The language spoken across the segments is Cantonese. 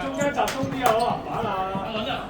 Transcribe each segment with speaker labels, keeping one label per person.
Speaker 1: 中間集中啲啊，好啊，玩啊！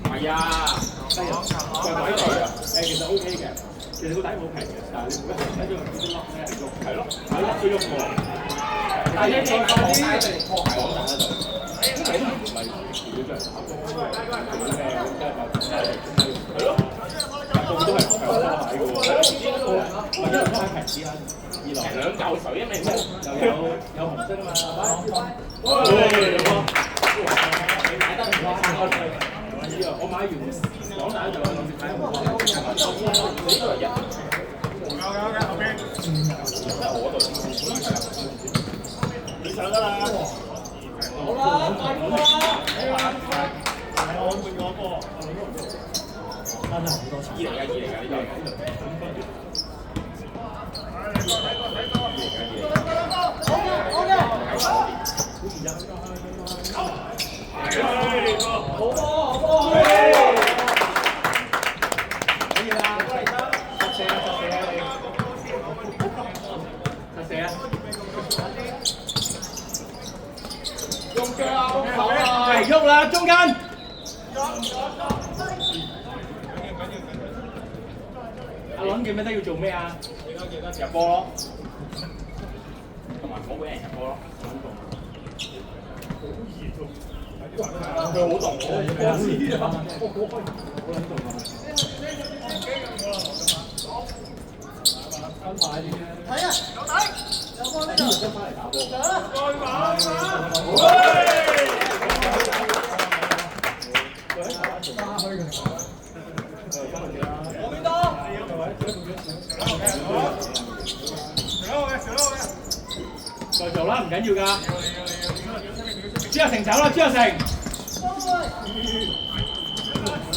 Speaker 1: 係啊，個位佢啊，其實 OK 嘅，其實個底好平嘅，但係你每一睇到佢啲粒咧係喐，係咯，係咯，佢喐過。但係你放啲拖鞋嗰陣喺度，因為都唔係少咗人係咯，個個都係拖鞋嘅喎，一來拖鞋平啲啦，二來兩嚿水，因為又有紅色啊嘛，你買得唔啱？我買完講大就諗住睇下我呢個係人，有後邊，即係我度，你上得啦，好啦，快啲啦，係我換個波，真係好多錢，二嚟㗎呢度。好波，好波！可以啦，過嚟得，射啊！用腳啊，用手啊！嚟喐啦，中間。阿倫記唔記得要做咩啊？記得入波咯，同埋唔好俾人入波咯。佢好動喎，我知啊，好撚動啊！跟快啲啊！睇啊，有睇，有波呢度，跟翻嚟打波。再玩！我邊多？再做啦，唔緊要㗎。朱亞成走啦，朱亞成。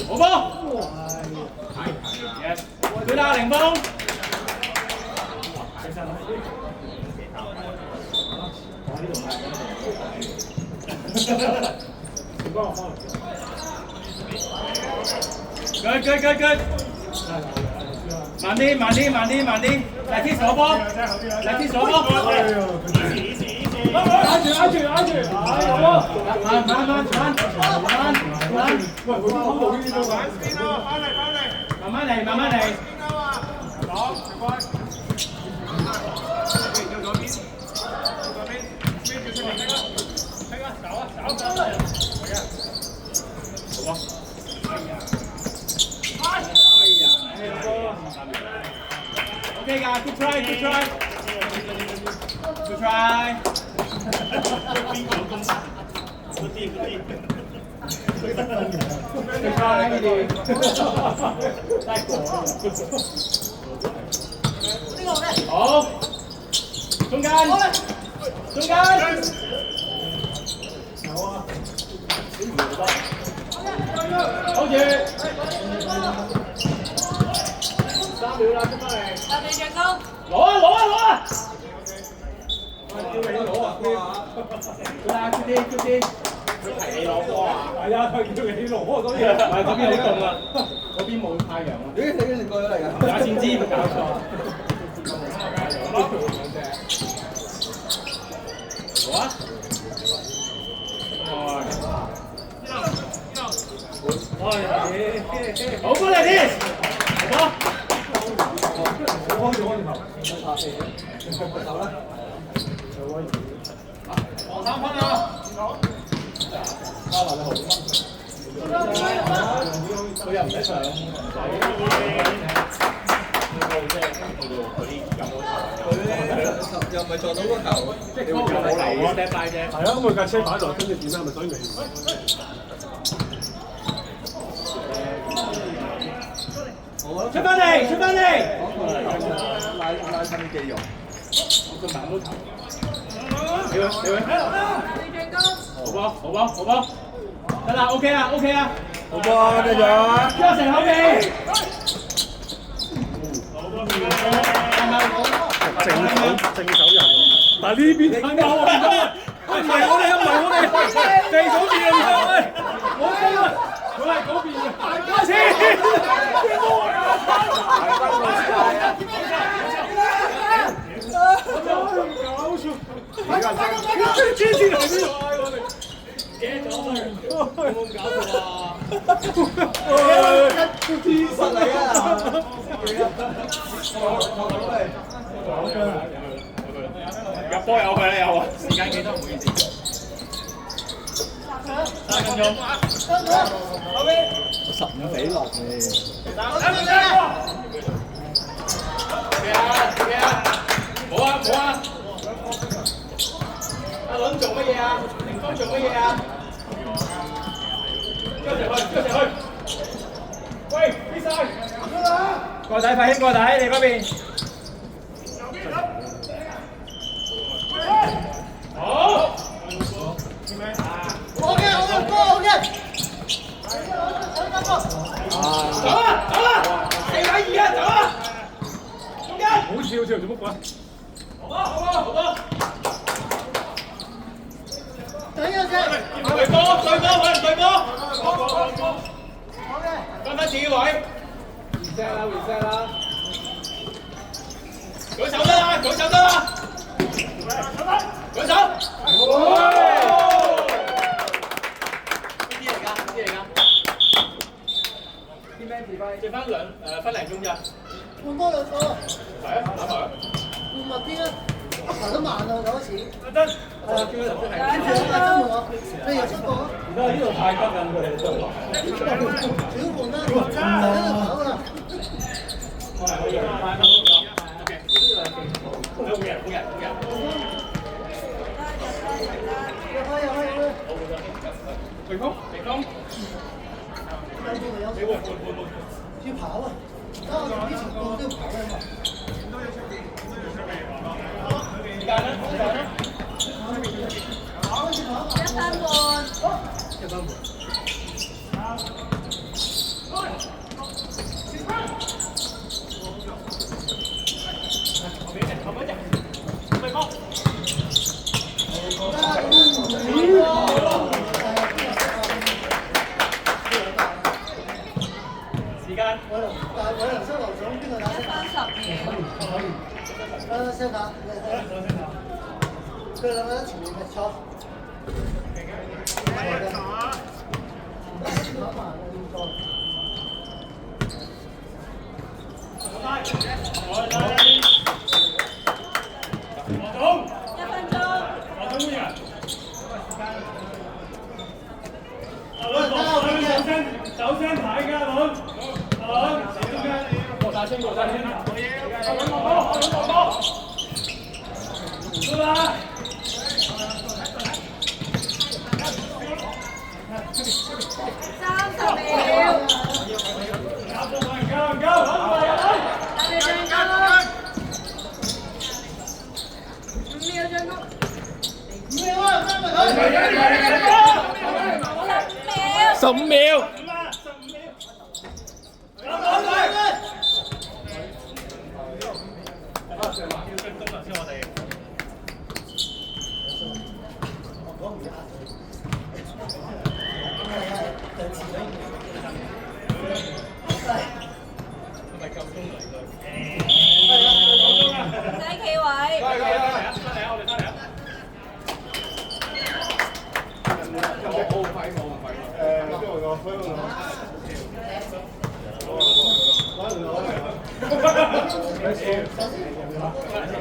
Speaker 1: 好波。Yes。佢打凌風。Good。慢啲，嚟啲手波，挨住，好波，慢，喂，佢跑步呢度玩先咯，翻嚟，慢慢嚟，好，唔該，左邊，走啊，係啊，好啊。Okay, guys, good try. Good try.好，中間。好住。3秒啦，出翻嚟。攞啊！叫你攞啊！啦，出啲出啲，佢提你攞波啊！係啊，佢叫你攞波嗰邊，唔係嗰邊好凍啊，嗰邊冇太陽啊。咦？你幾時過咗嚟㗎？我先知，咪搞錯。好啊！好過嚟啲，好。我開咗個頭，走啦！黃3分啊！巴華你好，佢又唔使上，佢又唔係撞到個頭，即係冇嚟喎 step by 啫。係啊，咁佢架車擺落跟住點啊？咪所以未。出翻嚟，出翻嚟！拉伸肌肉，佢慢到頭。你會，好波，好波，好波，得啦 ，OK 啦 ，OK 啦，好波，繼續，加成口氣。正手人，但係呢邊睇我啊！唔係我哋，唔係我哋，地手邊啊！喂，我飛啊！佢係嗰邊嘅，開始。搞笑！黐線嚟邊度啊？我哋驚咗佢，有冇搞錯啊？黐實嚟啊！入波有佢啦，有啊！時間幾多？唔好意思。3分鐘。後邊。15比6嘅。3分鐘。冇啊冇啊！阿倫做乜嘢啊？凌峰做乜嘢啊？跟住去！喂，邊晒？過底，快啲過底，你嗰邊。好。好嘅，好嘅。走啦！4打2啊，走啦！中間。好笑做乜鬼？好波！對波，對波！分自己位。reset 啦！舉手得啦！舉手！邊啲嚟㗎？啲咩字揮？剩翻分零鐘咋？換多2個。係啊，打埋。換密啲啦。行得慢啊，嗰次。得。叫佢頭先係。跟住阿曾同我，你又出過啊？而家呢度太急緊佢哋都。小盤啦，喺度跑啦。可以。好嘅。平空。你會要跑啊！啲情況都要跑啊嘛。時間咧？1分半。時間。我能收留總邊個打？30秒。先打。佢兩個一前面嘅錯。首先睇㗎，阿倫，過大聲，出啦！30秒。15秒。
Speaker 2: 企位。
Speaker 1: 翻嚟啊！我哋翻嚟啊！我快我快即係我所以我攞。